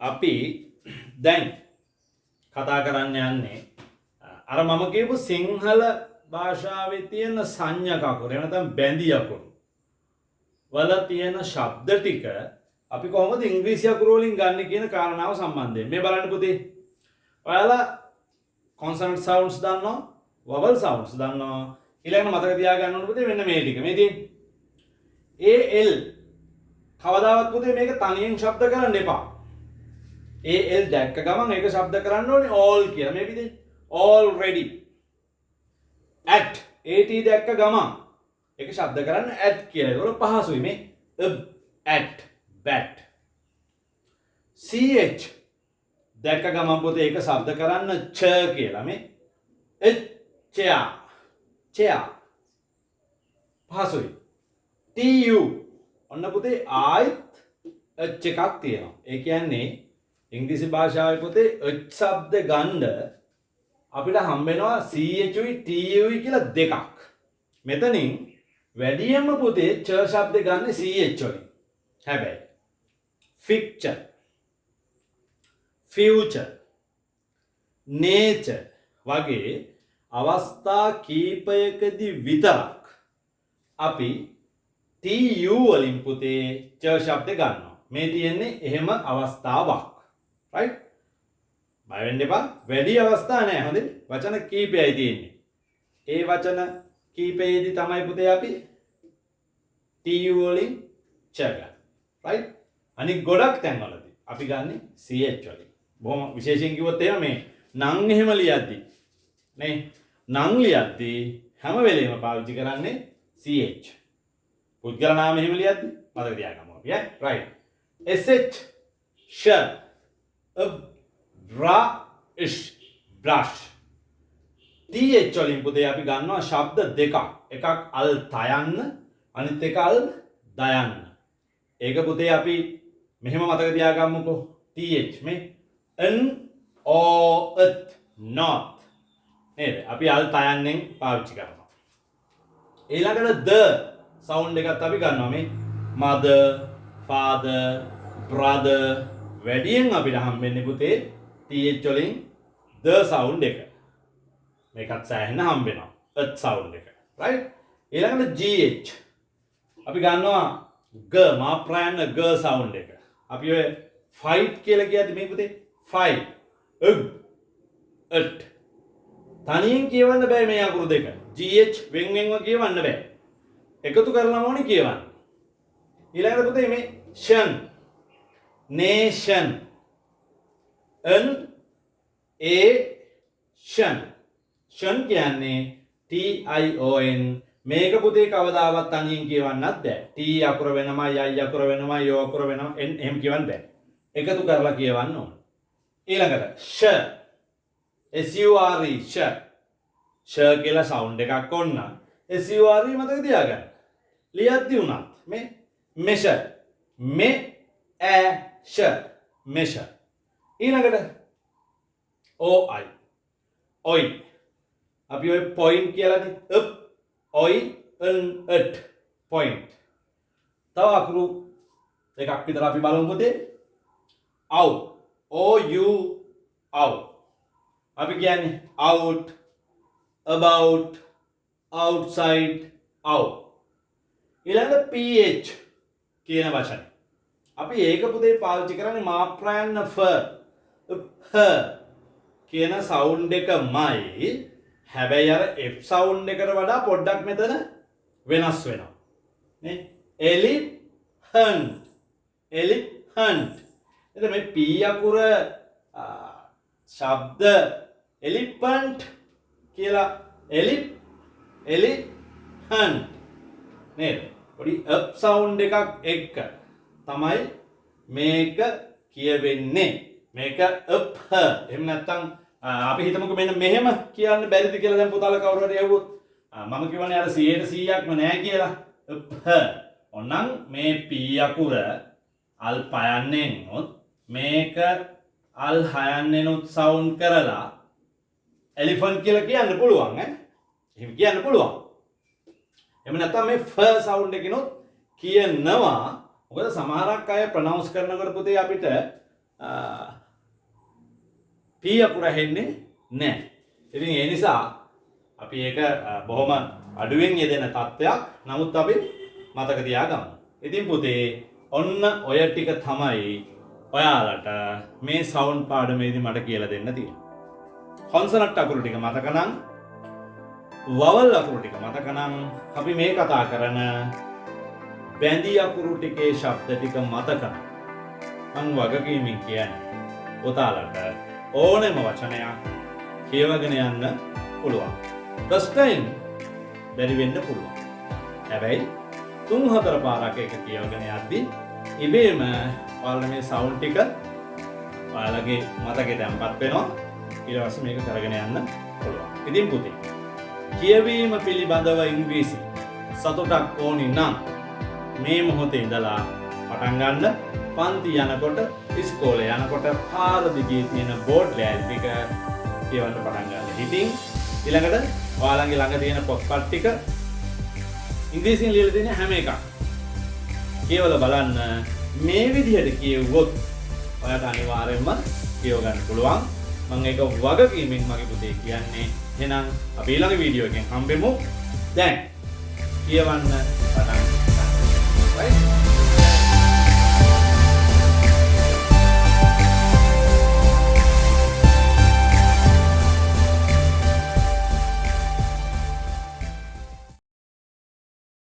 අපි දැන් කතා කරන්න යන්නේ අර මම කියපු සිංහල භාෂාවේ තියෙන සංඥා අකුරු එහෙම නැත්නම් බැඳි අකුරු වල තියෙන ශබ්ද ටික අපි කොහොමද ඉංග්‍රීසි අකුරු වලින් ගන්න කියන කාරණාව සම්බන්ධයෙන් මේ බලන්න පුතේ. ඔයාලා consonant sounds දන්නවා, vowel sounds දන්නවා. ඊළඟට මතක තියාගන්න ඕන පුතේ මෙන්න මේ ටික. මේ තියෙන්නේ al කවදාවත් පුතේ මේක තනියෙන් ශබ්ද කරන්න එපා. al දැක්ක ගමන් ඒක ශබ්ද කරන්න ඕනේ all කියලා. මේ විදිහට already at දැක්ක ගමන් ඒක ශබ්ද කරන්න at කියලා. ඒක පහසුයි මේ at bat. ch දැක්ක ගමන් පුතේ ඒක ශබ්ද කරන්න ch කියලා. මේ chair chair පහසුයි. tu ඔන්න පුතේ ආයිත් h එකක් තියෙනවා. ඒ කියන්නේ ඉංග්‍රීසි භාෂාවේ පුතේ h ශබ්ද ගන්න අපිට හම්බ වෙනවා chuයි tuයි කියලා දෙකක්. මෙතනින් වැඩියෙන්ම පුතේ ch ශබ්ද ගන්න ch වලින්. හැබැයි picture, future, nature වගේ අවස්ථා කීපයකදී විතරක් අපි tu වලින් පුතේ ch ශබ්ද ගන්නවා. මේ තියෙන්නේ එහෙම අවස්ථාවක්. right? බය වෙන්න එපා. වැඩි අවස්ථා නැහැ. හොඳේ. වචන කීපයයි තියෙන්නේ. ඒ වචන කීපයේදී තමයි පුතේ අපි tu වලින් ch ගන්න. right? අනික ගොඩක් තැන්වලදී අපි ගන්නේ ch වලින්. බොහොම විශේෂයෙන් කිව්වොත් එහෙම මේ නම් එහෙම ලියද්දි නේ නම් ලියද්දි හැම වෙලේම පාවිච්චි කරන්නේ ch. පුද්ගල නාම එහෙම ලියද්දි මතක තියාගමු අපි. right? sh sh brush brush. th වලින් පුතේ අපි ගන්නවා ශබ්ද දෙකක්. එකක් අල් තයන්න අනිත් එක අල් දයන්න. ඒක පුතේ අපි මෙහෙම මතක තියාගමුකෝ. th මේ n o th not නේද? අපි අල් තයන්නෙන් පාවිච්චි කරනවා. ඊළඟට the sound එකත් අපි ගන්නවා මේ mother, father, brother වැඩියෙන් අපිට හම්බෙන්නේ පුතේ th වලින් the sound එක. මේකත් සෑහෙන හම්බෙනවා. th sound එක. right? ඊළඟට gh අපි ගන්නවා g මාප්‍රායන g sound එක. අපි ඔය fight කියලා කියද්දි මේ පුතේ fight at තනියෙන් කියවන්න බෑ මේ අකුරු දෙක. gh වෙන් වෙන්ව කියවන්න බෑ. එකතු කරලාම ඕනේ කියවන්න. ඊළඟට පුතේ මේ ෂන් nation n a ෂන් ෂන් කියන්නේ t i o n මේක පුතේ කවදාවත් තනියෙන් කියවන්නත් බෑ. t අකුර වෙනමයි i අකුර වෙනමයි o අකුර වෙනම n එහෙම කියවන්න බෑ. එකතු කරලා කියවන්න ඕන. ඊළඟට sh sure sh sh කියලා sound එකක් ඕන නම් sure මතක තියාගන්න. ලියද්දි උනත් මේ measure me a sh measure. ඊළඟට oi oi අපි ඔය point කියලානේ up oi n at point. තව අකුරු එකක් විතර අපි බලමු පුතේ. out o u out අපි කියන්නේ out about outside out. ඊළඟට ph කියන වචනේ අපි ඒක පුතේ පාවිච්චි කරන්නේ මාප්‍රායන ෆ කියන sound එකමයි. හැබැයි අර f sound එකට වඩා පොඩ්ඩක් මෙතන වෙනස් වෙනවා නේ. elephant elephant. එතන මේ p අකුර ශබ්ද elephant කියලා elephant නේද? පොඩි up sound එකක් එක්ක තමයි මේක කියවෙන්නේ. මේක up එහෙම නැත්නම් අපි හිතමුකෝ මෙන්න මෙහෙම කියන්න බැරිද කියලා දැන් පුතාලා කවුරු හරි ඇහුවොත් මම කියවනේ අර 100%ක්ම නෑ කියලා up. ඔන්නම් මේ p අකුර අල් පයන්නෙන්නොත් මේක අල් හයන්නෙනුත් sound කරලා elephant කියලා කියන්න පුළුවන් ඈ. එහෙම කියන්න පුළුවන්. එහෙම නැත්නම් මේ ෆ sound එකනොත් කියනවා. මොකද සමහරක් අය ප්‍රොනවුන්ස් කරනකොට පුතේ අපිට පී අකුර හෙන්නේ නැහැ. ඉතින් ඒ නිසා අපි ඒක බොහොම අඩුවෙන් යෙදෙන තත්ත්වයක්. නමුත් අපි මතක තියාගමු. ඉතින් පුතේ ඔන්න ඔය ටික තමයි ඔයාලට මේ සවුන්ඩ් පාඩමේදී මට කියලා දෙන්න තියෙන්නේ. කොන්සනන්ට් අකුරු ටික මතක නම්, වවල් අකුරු ටික මතක නම්, අපි මේ කතා කරන බැඳි අකුරු ටිකේ ශබ්ද ටික මතක නම් මම වගකීමෙන් කියන්නේ ඔයාලට ඕනෙම වචනයක් කියවගෙන යන්න පුළුවන්. ෆස්ට් ටයිම් බැරි වෙන්න පුළුවන්. හැබැයි 3-4 පාරක් එක කියවගෙන යද්දී ඉබේම ඔයාලා මේ සවුන්ඩ් ටික ඔයාලගේ මතකේ තැම්පත් වෙනවා. ඊට පස්සේ මේක කරගෙන යන්න පුළුවන්. ඉතින් පුතේ කියවීම පිළිබඳව ඉංග්‍රීසි සතුටක් ඕනි නම් මේ මොහොතේ ඉඳලා පටන් ගන්න. පන්ති යනකොට, ඉස්කෝලේ යනකොට පාර දිගේ තියෙන බෝඩ් ලෑලි ටික කියවන්න පටන් ගන්න. ඉතින් ඊළඟට ඔයාලගේ ළඟ තියෙන පොත්පත් ටික ඉංග්‍රීසියෙන් ලියලා තියෙන හැම එකක් කියවලා බලන්න. මේ විදිහට කියවුවොත් ඔයාලට අනිවාර්යයෙන්ම කියව ගන්න පුළුවන්. මම ඒක වගකීමෙන් මගේ පුතේ කියන්නේ. එහෙනම් අපි ඊළඟ වීඩියෝ එකෙන් හම්බෙමු. දැන් කියවන්න පටන් ගන්න. right?